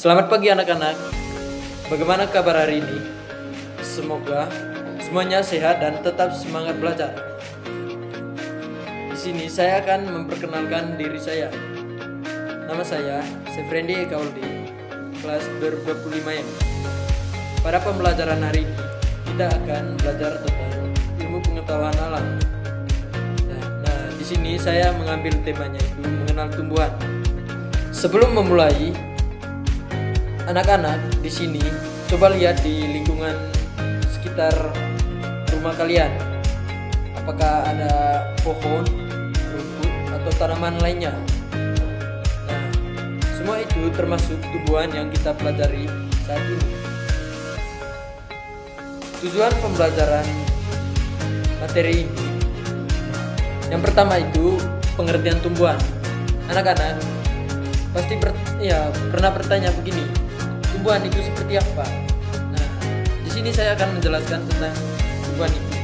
Selamat pagi anak-anak. Bagaimana kabar hari ini? Semoga semuanya sehat dan tetap semangat belajar. Di sini saya akan memperkenalkan diri saya. Nama saya Sefrendi Ekauldi, kelas 2025 M. Pada pembelajaran hari ini, kita akan belajar tentang ilmu pengetahuan alam. Nah, di sini saya mengambil temanya itu mengenal tumbuhan. Sebelum memulai, anak-anak di sini coba lihat di lingkungan sekitar rumah kalian. Apakah ada pohon, rumput, atau tanaman lainnya? Nah, semua itu termasuk tumbuhan yang kita pelajari saat ini. Tujuan pembelajaran materi ini, yang pertama itu pengertian tumbuhan. Anak-anak pasti pernah bertanya begini, tumbuhan itu seperti apa? Nah, di sini saya akan menjelaskan tentang tumbuhan itu.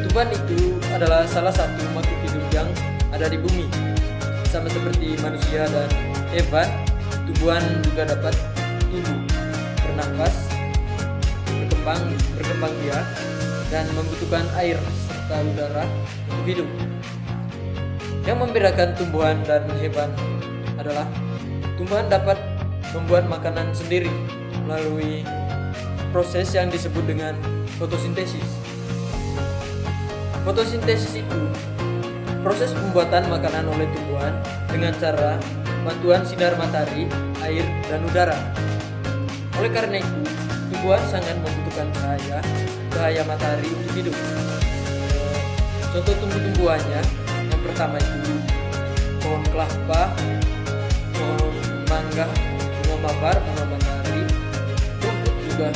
Tumbuhan itu adalah salah satu makhluk hidup yang ada di bumi. Sama seperti manusia dan hewan, tumbuhan juga dapat tumbuh, bernafas, berkembang biak, dan membutuhkan air serta udara untuk hidup. Yang membedakan tumbuhan dan hewan adalah tumbuhan dapat membuat makanan sendiri melalui proses yang disebut dengan fotosintesis. Fotosintesis itu proses pembuatan makanan oleh tumbuhan dengan cara bantuan sinar matahari, air, dan udara. Oleh karena itu, tumbuhan sangat membutuhkan cahaya matahari untuk hidup. Contoh tumbuh-tumbuhannya, yang pertama itu pohon kelapa, pohon mangga, bunga mawar, bunga matahari, rumput juga.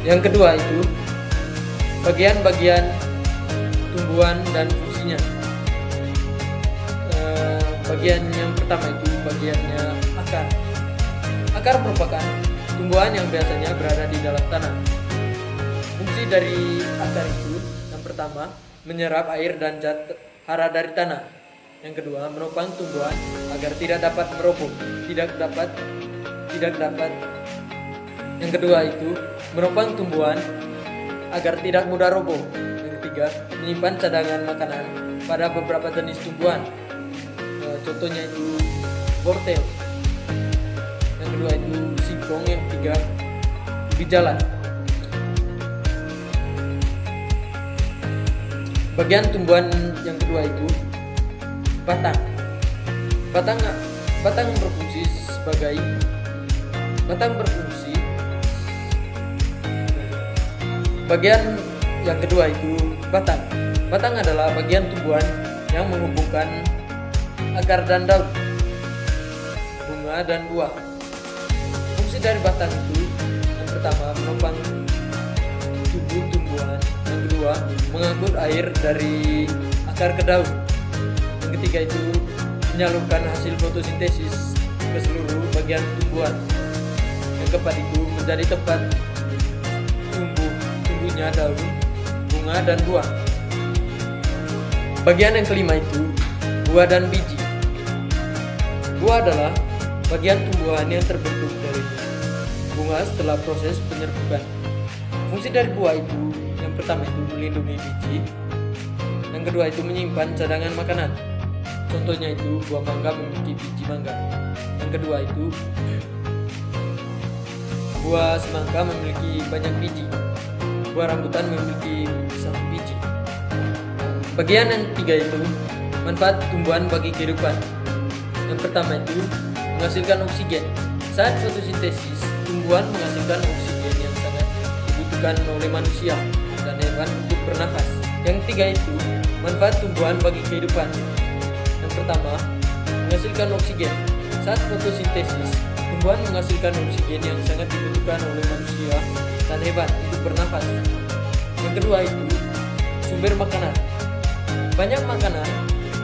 Yang kedua itu bagian-bagian tumbuhan dan fungsinya. Bagian yang pertama itu bagiannya akar. Akar merupakan tumbuhan yang biasanya berada di dalam tanah. Fungsi dari akar itu yang pertama menyerap air dan zat hara dari tanah. Yang kedua, menopang tumbuhan agar tidak dapat meroboh, Yang kedua itu menopang tumbuhan agar tidak mudah roboh. Yang ketiga, menyimpan cadangan makanan pada beberapa jenis tumbuhan. Contohnya itu wortel. Yang kedua itu singkong. Yang ketiga, ubi jalan. Bagian tumbuhan yang kedua itu batang. Batang berfungsi. Bagian yang kedua itu batang. Batang adalah bagian tumbuhan yang menghubungkan akar dan daun, bunga dan buah. Fungsi dari batang itu yang pertama menopang tubuh tumbuhan, yang kedua mengangkut air dari akar ke daun, yang ketiga itu menyalurkan hasil fotosintesis ke seluruh bagian tumbuhan, yang keempat itu menjadi tempat tumbuhnya daun, bunga dan buah. Bagian yang kelima itu buah dan biji. Buah adalah bagian tumbuhan yang terbentuk dari bunga setelah proses penyerbukan. Fungsi dari buah itu yang pertama itu melindungi biji, yang kedua itu menyimpan cadangan makanan. Contohnya itu buah mangga memiliki biji mangga. Yang kedua itu buah semangka memiliki banyak biji. Buah rambutan memiliki 1 biji. Bagian yang ketiga itu manfaat tumbuhan bagi kehidupan. Yang pertama itu menghasilkan oksigen. Saat fotosintesis, tumbuhan menghasilkan oksigen yang sangat dibutuhkan oleh manusia dan hewan untuk bernafas. Yang ketiga itu manfaat tumbuhan bagi kehidupan. Yang pertama, menghasilkan oksigen. Saat fotosintesis, tumbuhan menghasilkan oksigen yang sangat dibutuhkan oleh manusia dan hewan untuk bernafas. Yang kedua itu sumber makanan. Banyak makanan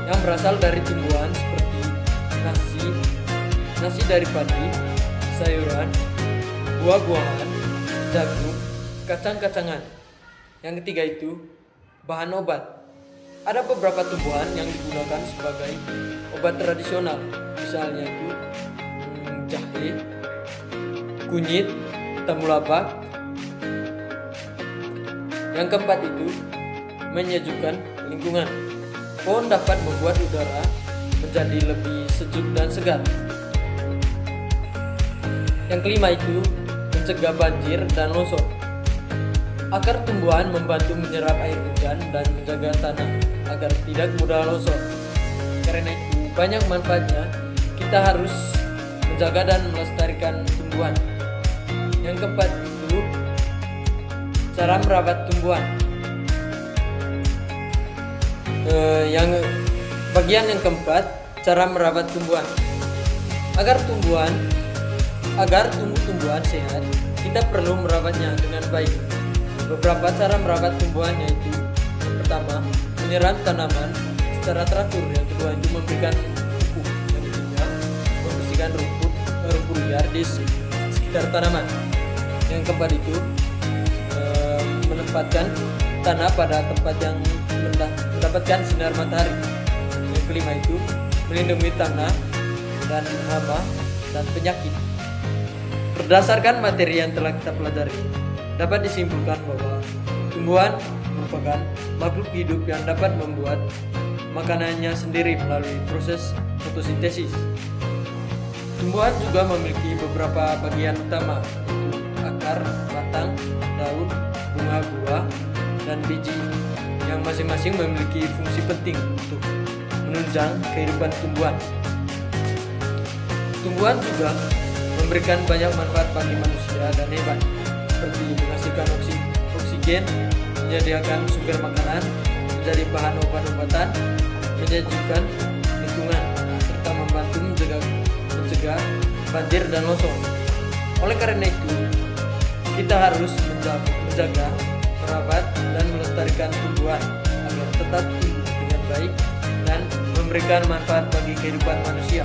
yang berasal dari tumbuhan seperti nasi dari padi, sayuran, buah-buahan, jagung, kacang-kacangan. Yang ketiga itu bahan obat. Ada beberapa tumbuhan yang digunakan sebagai obat tradisional, misalnya itu jahe, kunyit, temulawak. Yang keempat itu menyejukkan lingkungan. Pohon dapat membuat udara menjadi lebih sejuk dan segar. Yang kelima itu mencegah banjir dan longsor. Akar tumbuhan membantu menyerap air hujan dan menjaga tanah agar tidak mudah longsor. Karena itu banyak manfaatnya, kita harus menjaga dan melestarikan tumbuhan. Yang keempat itu cara merawat tumbuhan. Bagian yang keempat, cara merawat tumbuhan. Agar tumbuh-tumbuhan sehat, kita perlu merawatnya dengan baik. Beberapa cara merawat tumbuhan yaitu: yang pertama, menyiram tanaman secara teratur. Yang kedua itu memberikan pupuk. Yang ketiga, membersihkan rumput liar di sekitar tanaman. Yang keempat itu menempatkan tanah pada tempat yang mendapatkan sinar matahari. Yang kelima itu melindungi tanah dan hama dan penyakit. Berdasarkan materi yang telah kita pelajari, dapat disimpulkan bahwa tumbuhan merupakan makhluk hidup yang dapat membuat makanannya sendiri melalui proses fotosintesis. Tumbuhan juga memiliki beberapa bagian utama, yaitu akar, batang, daun, bunga, buah, dan biji, yang masing-masing memiliki fungsi penting untuk menunjang kehidupan tumbuhan. Tumbuhan juga memberikan banyak manfaat bagi manusia dan hewan, seperti menghasilkan oksigen, menyediakan sumber makanan, menjadi bahan obat-obatan, menyejukkan lingkungan, serta membantu mencegah banjir dan longsor. Oleh karena itu, kita harus menjaga, merawat, dan melestarikan tumbuhan agar tetap tumbuh dengan baik dan memberikan manfaat bagi kehidupan manusia.